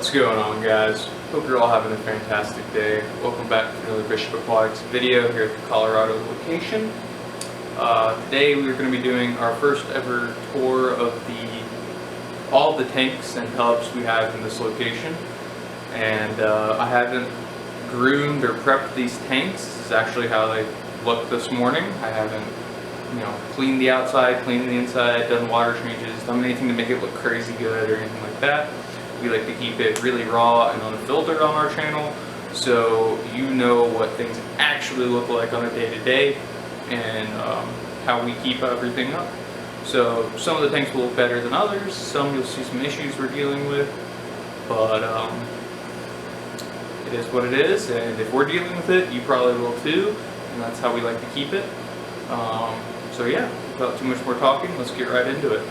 What's going on, guys? Hope you're all having a fantastic day. Welcome back to another Bishop Aquatics video here at the Colorado location. Today we're going to be doing our first ever tour of all the tanks and tubs we have in this location. And I haven't groomed or prepped these tanks. This is actually how they look this morning. I haven't, cleaned the outside, cleaned the inside, done water changes, done anything to make it look crazy good or anything like that. We like to keep it really raw and unfiltered on our channel, so you know what things actually look like on a day-to-day and how we keep everything up. So some of the tanks will look better than others, some you'll see some issues we're dealing with, but it is what it is, and if we're dealing with it, you probably will too, and that's how we like to keep it. So yeah, without too much more talking, let's get right into it.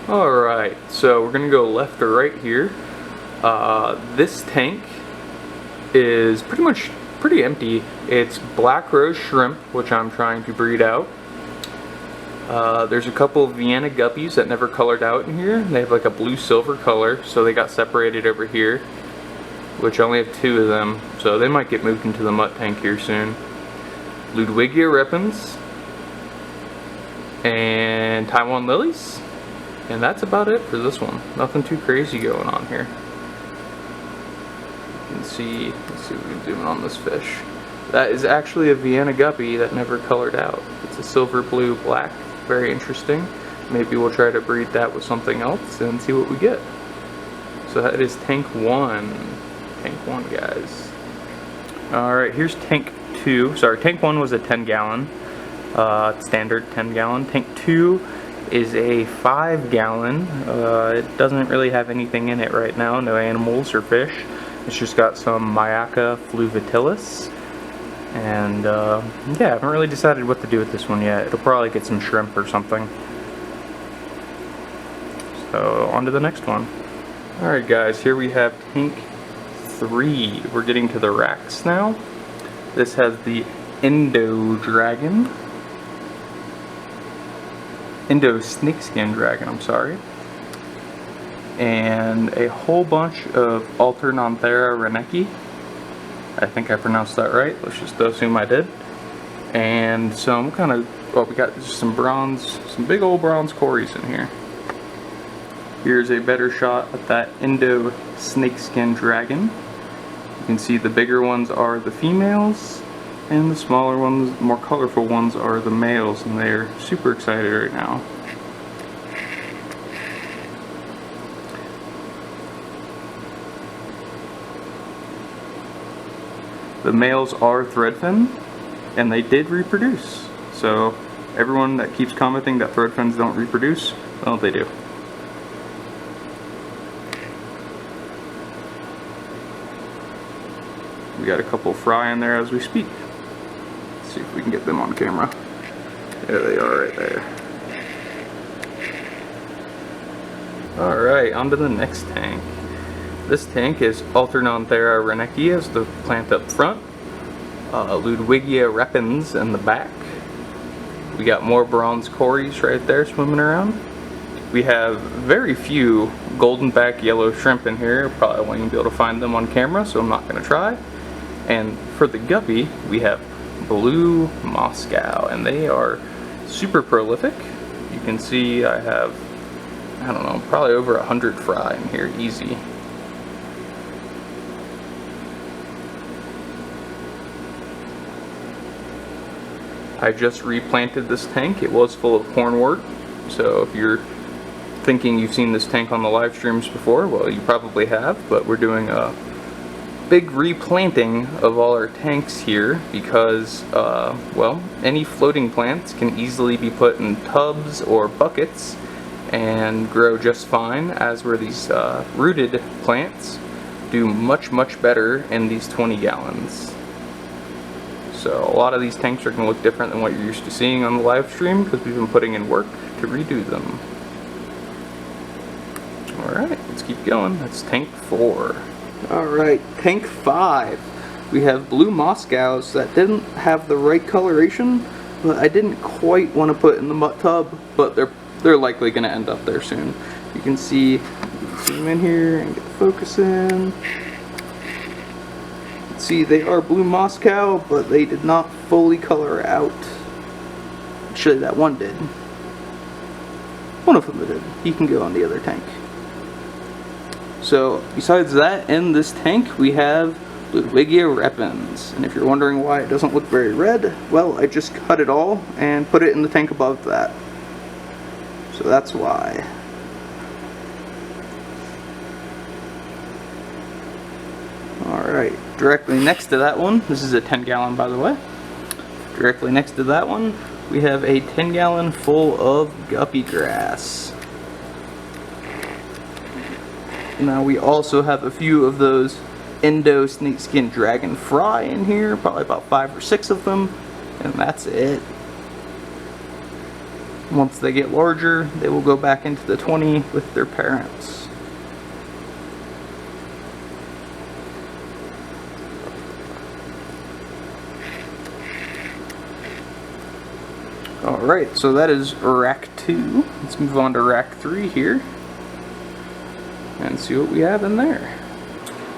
Alright, so we're going to go left to right here. This tank is pretty empty. It's black rose shrimp, which I'm trying to breed out. There's a couple of Vienna Guppies that never colored out in here. They have like a blue-silver color, so they got separated over here, which I only have 2 of them, so they might get moved into the Mutt tank here soon. Ludwigia repens, and Taiwan lilies. And that's about it for this one. Nothing too crazy going on here. You can see, let's see if we can zoom in on this fish. That is actually a Vienna Guppy that never colored out. It's a silver, blue, black. Very interesting. Maybe we'll try to breed that with something else and see what we get. So that is tank 1. Tank 1, guys. Alright, here's tank 2. Sorry, tank 1 was a 10-gallon. Standard 10-gallon. Tank 2 is a 5-gallon. It doesn't really have anything in it right now, no animals or fish. It's just got some Maiaca fluviatilis. And yeah, I haven't really decided what to do with this one yet. It'll probably get some shrimp or something. So on to the next one. Alright guys, here we have tank 3. We're getting to the racks now. This has the Indo snakeskin dragon, I'm sorry, and a whole bunch of Alternanthera reneki. I think I pronounced that right. Let's just assume I did. And we got just some big old bronze cories in here. Here's a better shot at that Indo snakeskin dragon. You can see the bigger ones are the females, and the smaller ones, more colorful ones, are the males, and they're super excited right now. The males are Threadfin, and they did reproduce. So everyone that keeps commenting that Threadfins don't reproduce, well, they do. We got a couple fry in there as we speak. See if we can get them on camera. There they are right there. Alright, on to the next tank. This tank is Alternanthera reneki as the plant up front. Ludwigia repens in the back. We got more bronze cories right there swimming around. We have very few golden back yellow shrimp in here. Probably won't even be able to find them on camera, so I'm not going to try. And for the guppy, we have blue Moscow, and they are super prolific. You can see I have, I don't know, probably over 100 fry in here, easy. I just replanted this tank. It was full of cornwort, so if you're thinking you've seen this tank on the live streams before, well, you probably have, but we're doing a big replanting of all our tanks here because, well, any floating plants can easily be put in tubs or buckets and grow just fine, as where these rooted plants do much better in these 20 gallons. So a lot of these tanks are going to look different than what you're used to seeing on the live stream because we've been putting in work to redo them. Alright, let's keep going. That's tank 4. Alright, tank 5. We have blue Moscows that didn't have the right coloration, but I didn't quite want to put in the Mutt tub, but they're they're likely going to end up there soon. You can see, zoom in here and get the focus in. See, they are blue Moscow, but they did not fully color out. Actually, that one did. One of them did. He can go on the other tank. So, besides that, in this tank, we have Ludwigia repens. And if you're wondering why it doesn't look very red, well, I just cut it all and put it in the tank above that. So that's why. Alright, directly next to that one, this is a 10-gallon by the way. Directly next to that one, we have a 10-gallon full of guppy grass. Now we also have a few of those Indo snakeskin dragon fry in here, probably about 5 or 6 of them, and that's it. Once they get larger, they will go back into the 20 with their parents. Alright, so that is rack 2. Let's move on to rack 3 here and see what we have in there.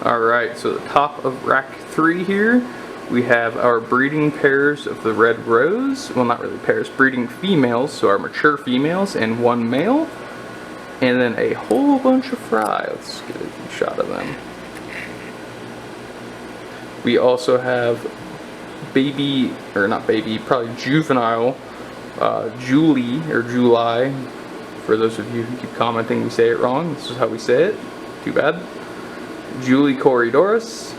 Alright, so the top of rack 3 here, we have our breeding pairs of the red rose. Well, not really pairs, breeding females, so our mature females and 1 male. And then a whole bunch of fry. Let's get a shot of them. We also have baby, or not baby, probably juvenile Julie, or July. For those of you who keep commenting we say it wrong, this is how we say it. Too bad. Julie Corridoris.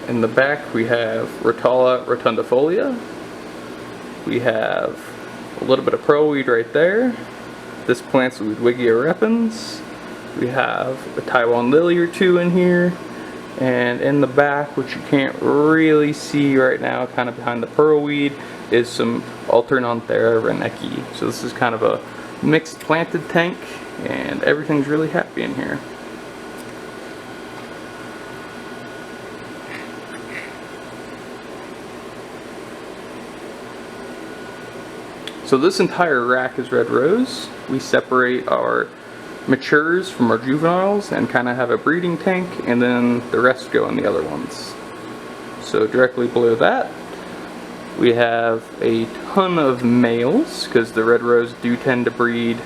In the back we have Rotala rotundifolia. We have a little bit of pearlweed right there. This plant's Ludwigia repens. We have a Taiwan lily or 2 in here. And in the back, which you can't really see right now, kind of behind the pearlweed, is some Alternanthera renecki. So this is kind of a mixed planted tank, and everything's really happy in here. So this entire rack is red rose. We separate our matures from our juveniles and kind of have a breeding tank, and then the rest go in the other ones. So directly below that, we have a ton of males, because the red rose do tend to breed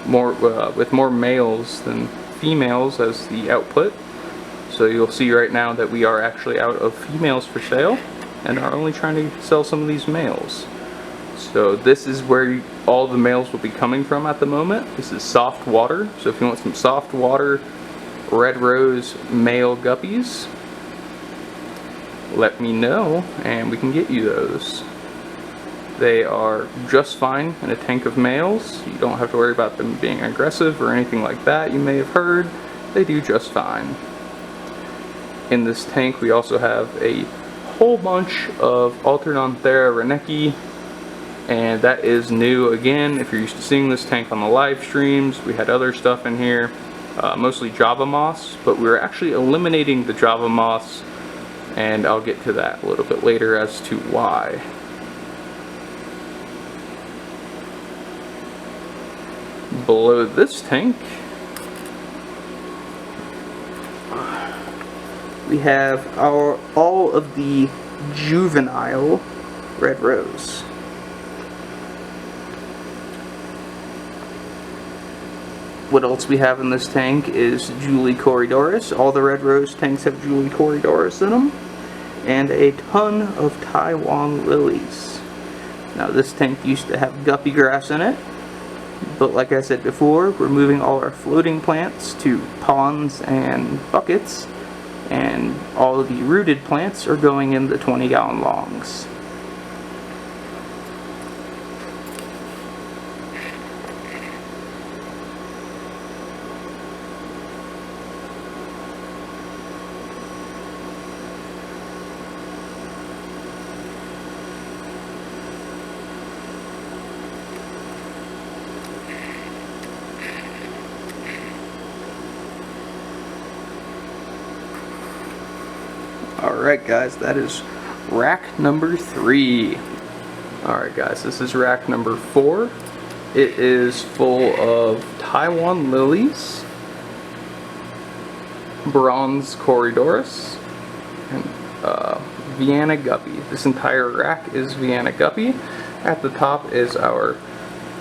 with more males than females as the output. So you'll see right now that we are actually out of females for sale and are only trying to sell some of these males. So this is where all the males will be coming from at the moment. This is soft water. So if you want some soft water red rose male guppies, let me know and we can get you those. They are just fine in a tank of males. You don't have to worry about them being aggressive or anything like that you may have heard. They do just fine. In this tank we also have a whole bunch of Alternanthera renecki, and that is new again. If you're used to seeing this tank on the live streams, we had other stuff in here, mostly Java moss, but we were actually eliminating the Java moss, and I'll get to that a little bit later as to why. Below this tank, we have all of the juvenile red rose. What else we have in this tank is Julie Corridoris. All the red rose tanks have Julie Corridoris in them. And a ton of Taiwan lilies. Now this tank used to have guppy grass in it, but like I said before, we're moving all our floating plants to ponds and buckets, and all of the rooted plants are going in the 20-gallon longs. Alright guys, that is rack number 3. Alright guys, this is rack number 4. It is full of Taiwan lilies, bronze Corydoras, and Vienna Guppy. This entire rack is Vienna Guppy. At the top is our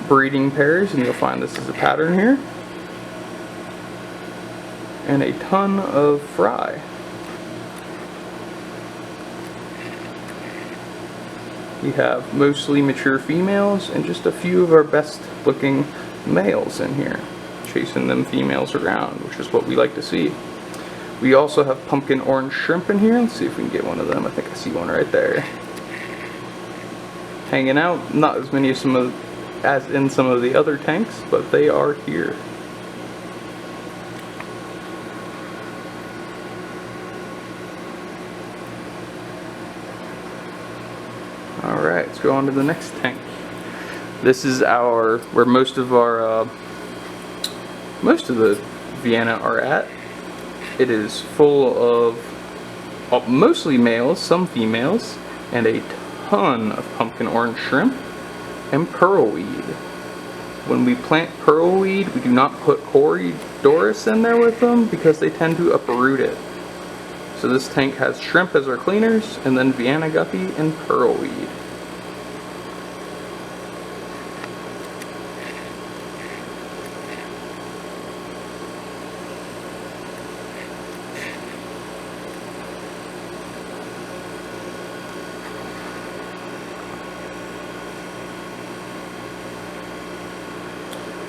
breeding pairs, and you'll find this is a pattern here. And a ton of fry. We have mostly mature females and just a few of our best looking males in here, chasing them females around, which is what we like to see. We also have pumpkin orange shrimp in here. Let's see if we can get one of them. I think I see one right there. Hanging out, not as many as in some of the other tanks, but they are here. Alright, let's go on to the next tank. This is where most of the Vienna are at. It is full of mostly males, some females, and a ton of pumpkin orange shrimp and pearlweed. When we plant pearlweed, we do not put Corydoras in there with them because they tend to uproot it. So this tank has shrimp as our cleaners, and then Vienna Guppy and pearlweed.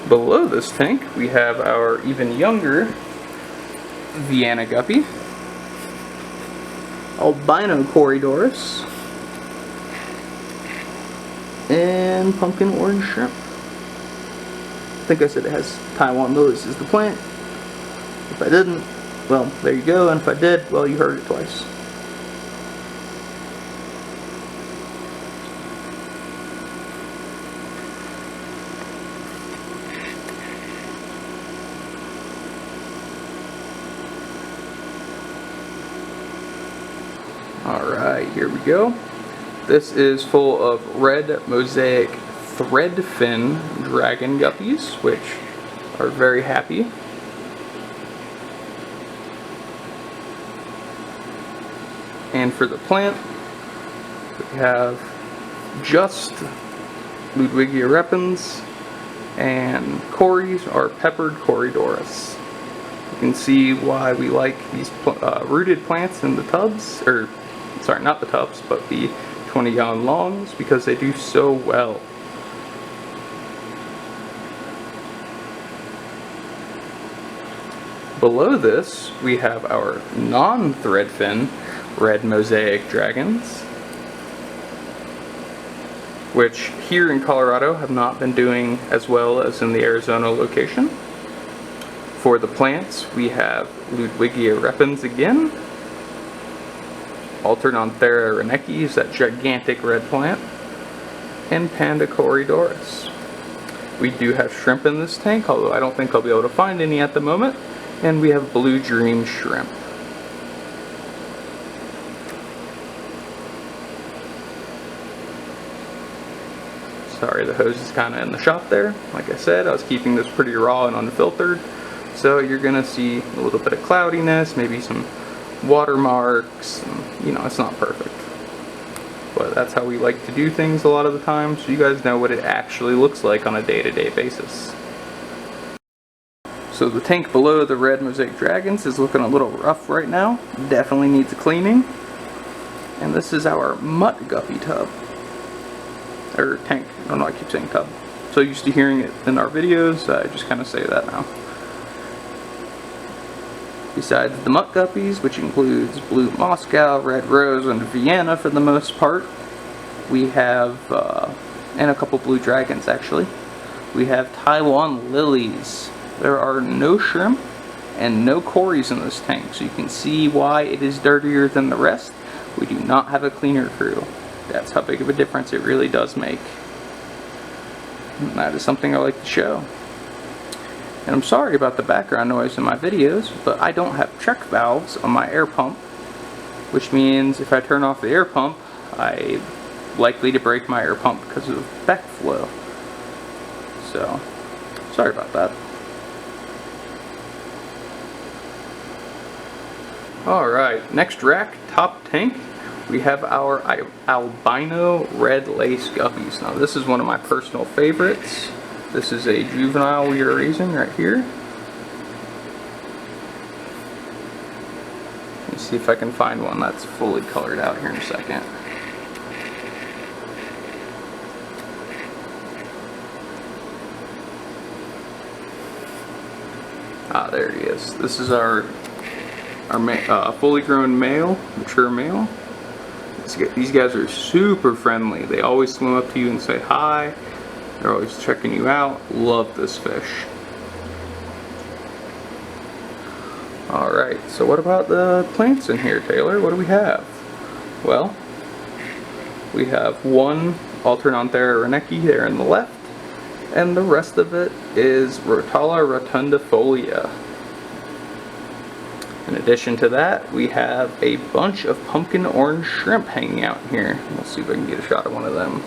Below this tank, we have our even younger Vienna Guppy, Albino Corydoras, and pumpkin orange shrimp. I think I said it has Taiwan lilies as the plant. If I didn't, well, there you go, and if I did, well, you heard it twice. Alright, here we go. This is full of red Mosaic Threadfin dragon guppies, which are very happy. And for the plant, we have just Ludwigia repens, and Corys are peppered Corydoras. You can see why we like these rooted plants in the tubs, or sorry, not the tubs, but the 20-gallon longs, because they do so well. Below this, we have our non-threadfin red Mosaic dragons, which here in Colorado have not been doing as well as in the Arizona location. For the plants, we have Ludwigia repens again, Alternanthera renekis, that gigantic red plant, and Panda Corydoras. We do have shrimp in this tank, although I don't think I'll be able to find any at the moment, and we have Blue Dream shrimp. Sorry, the hose is kind of in the shop there. Like I said, I was keeping this pretty raw and unfiltered, so you're gonna see a little bit of cloudiness, maybe some watermarks, and, you know, it's not perfect, but that's how we like to do things a lot of the time, so you guys know what it actually looks like on a day-to-day basis. So the tank below the red Mosaic dragons is looking a little rough right now, definitely needs a cleaning. And this is our Mutt Guppy tub, or tank. I don't know, I keep saying tub, so used to hearing it in our videos, I just kind of say that now. Besides the Mutt Guppies, which includes Blue Moscow, Red Rose, and Vienna for the most part, we have, and a couple Blue Dragons actually, we have Taiwan lilies. There are no shrimp and no Corys in this tank, so you can see why it is dirtier than the rest. We do not have a cleaner crew. That's how big of a difference it really does make. And that is something I like to show. And I'm sorry about the background noise in my videos, but I don't have check valves on my air pump, which means if I turn off the air pump, I likely to break my air pump because of backflow. So, sorry about that. Alright, next rack, top tank, we have our albino red lace guppies. Now this is one of my personal favorites. This is a juvenile we are raising right here. Let me see if I can find one that's fully colored out here in a second. Ah, there he is. This is our fully grown male, mature male. These guys are super friendly. They always swim up to you and say hi. They're always checking you out. Love this fish. Alright, so what about the plants in here, Taylor? What do we have? Well, we have one Alternanthera reneki there on the left, and the rest of it is Rotala rotundifolia. In addition to that, we have a bunch of pumpkin orange shrimp hanging out here. We'll see if I can get a shot of one of them.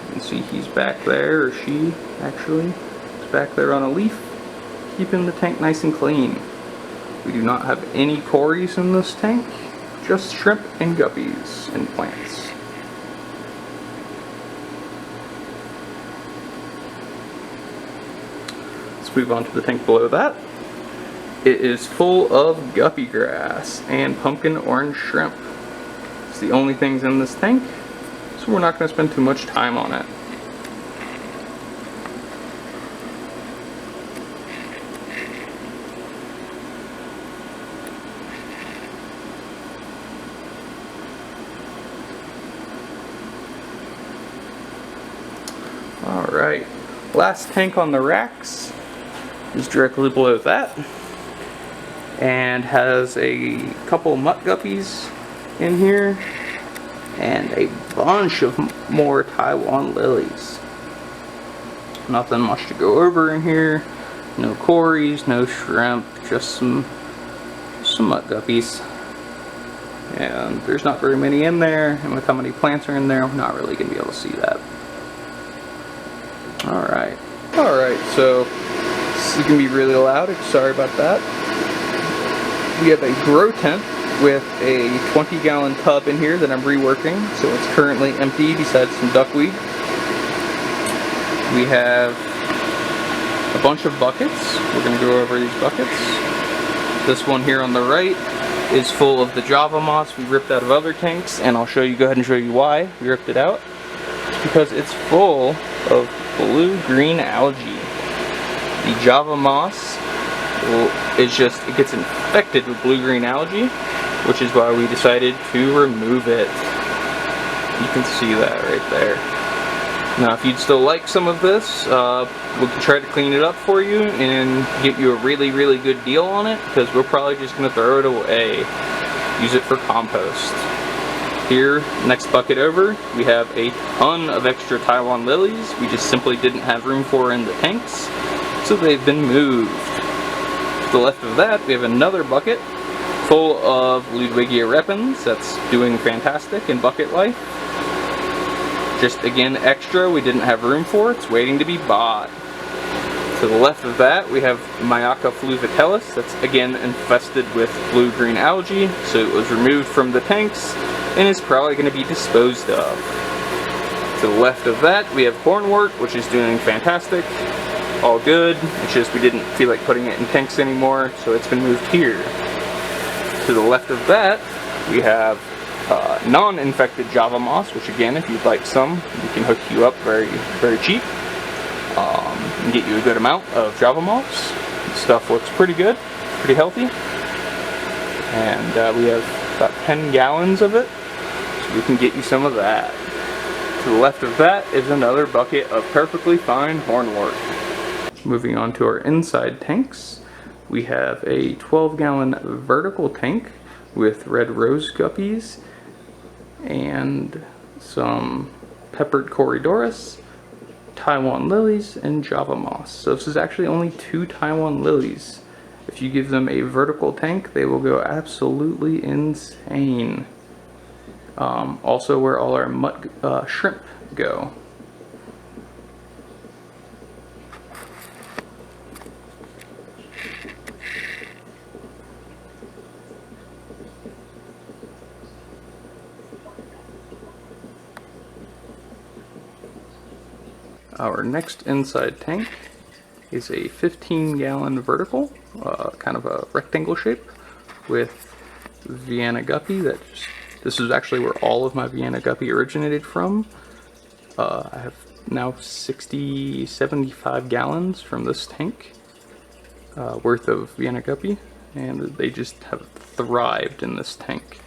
You can see he's back there, or she actually is back there on a leaf, keeping the tank nice and clean. We do not have any cories in this tank, just shrimp and guppies and plants. Let's move on to the tank below that. It is full of guppy grass and pumpkin orange shrimp. It's the only things in this tank, so we're not going to spend too much time on it. Alright, last tank on the racks is directly below that, and has a couple mutt guppies in here and a bunch of more Taiwan lilies. Nothing much to go over in here. No cories, no shrimp, just some mutt guppies. And there's not very many in there, and with how many plants are in there, I'm not really going to be able to see that. Alright, so this is going to be really loud, sorry about that. We have a grow tent with a 20-gallon tub in here that I'm reworking, so it's currently empty besides some duckweed. We have a bunch of buckets. We're going to go over these buckets. This one here on the right is full of the Java moss we ripped out of other tanks, and I'll go ahead and show you why we ripped it out. It's because it's full of blue-green algae. The Java moss it gets infected with blue-green algae, which is why we decided to remove it. You can see that right there. Now, if you'd still like some of this, we can try to clean it up for you and get you a really, really good deal on it, because we're probably just going to throw it away. Use it for compost. Here, next bucket over, we have a ton of extra Taiwan lilies we just simply didn't have room for in the tanks, so they've been moved. To the left of that, we have another bucket full of Ludwigia repens that's doing fantastic in bucket life. Just again extra we didn't have room for, it's waiting to be bought. To the left of that, we have Maiaca fluvitelis that's again infested with blue-green algae, so it was removed from the tanks and is probably going to be disposed of. To the left of that, we have hornwort, which is doing fantastic. All good. It's just we didn't feel like putting it in tanks anymore, so it's been moved here. To the left of that, we have non-infected Java moss, which again, if you'd like some, we can hook you up very, very cheap and get you a good amount of Java moss. Stuff looks pretty good, pretty healthy, and we have about 10 gallons of it, so we can get you some of that. To the left of that is another bucket of perfectly fine hornwort. Moving on to our inside tanks, we have a 12-gallon vertical tank with red rose guppies and some peppered Corydoras, Taiwan lilies, and Java moss. So this is actually only 2 Taiwan lilies If you give them a vertical tank, they will go absolutely insane. Also where all our Mutt shrimp go. Our next inside tank is a 15-gallon vertical, kind of a rectangle shape, with Vienna Guppy. This is actually where all of my Vienna Guppy originated from. I have now 75 gallons from this tank worth of Vienna Guppy, and they just have thrived in this tank.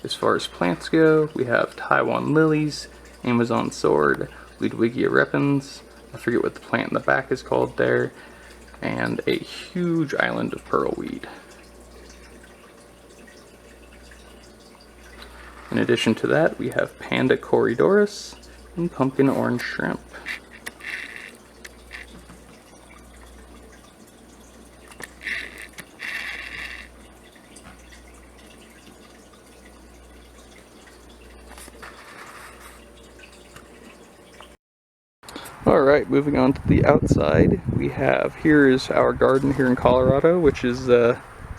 As far as plants go, we have Taiwan lilies, Amazon sword, Ludwigia repens, I forget what the plant in the back is called there, and a huge island of pearlweed. In addition to that, we have Panda Corydoris and pumpkin orange shrimp. Alright, moving on to the outside, we have, here is our garden here in Colorado, which is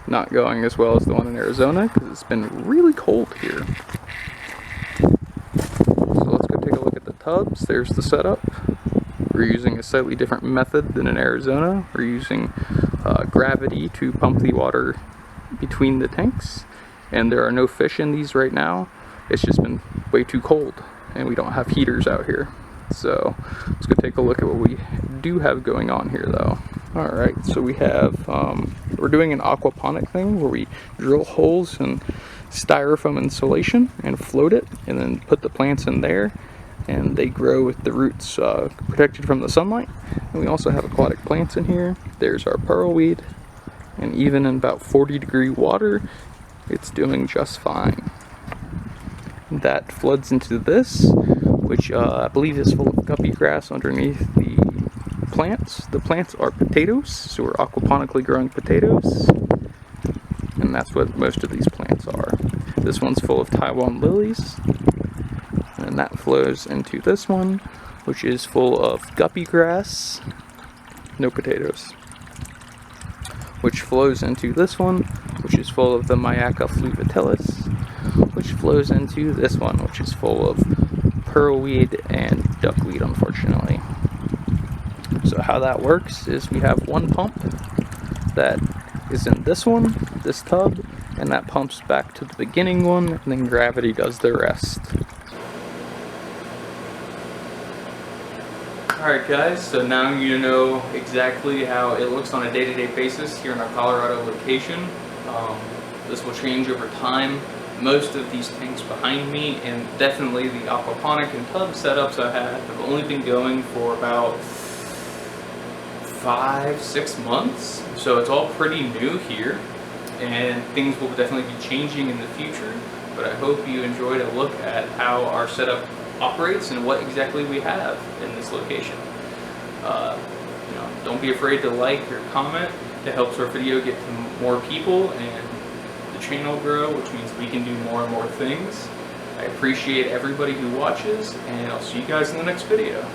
not going as well as the one in Arizona, because it's been really cold here. So let's go take a look at the tubs. There's the setup. We're using a slightly different method than in Arizona. We're using gravity to pump the water between the tanks, and there are no fish in these right now. It's just been way too cold, and we don't have heaters out here. So let's go take a look at what we do have going on here though. Alright, so we have, we're doing an aquaponic thing where we drill holes in styrofoam insulation and float it, and then put the plants in there, and they grow with the roots protected from the sunlight. And we also have aquatic plants in here. There's our pearlweed, and even in about 40-degree water, it's doing just fine. That floods into this, which I believe is full of guppy grass underneath the plants. The plants are potatoes, so we're aquaponically growing potatoes, and that's what most of these plants are. This one's full of Taiwan lilies, and that flows into this one, which is full of guppy grass, no potatoes, which flows into this one, which is full of the Maiaca fluvatilis, which flows into this one, which is full of pearlweed and duckweed, unfortunately. So how that works is we have one pump that is in this one, this tub, and that pumps back to the beginning one, and then gravity does the rest. Alright guys, so now you know exactly how it looks on a day-to-day basis here in our Colorado location. This will change over time. Most of these tanks behind me, and definitely the aquaponic and tub setups I have only been going for about 5-6 months. So it's all pretty new here, and things will definitely be changing in the future. But I hope you enjoyed a look at how our setup operates and what exactly we have in this location. Don't be afraid to like or comment. It helps our video get to more people and the channel grow, which means we can do more and more things. I appreciate everybody who watches, and I'll see you guys in the next video.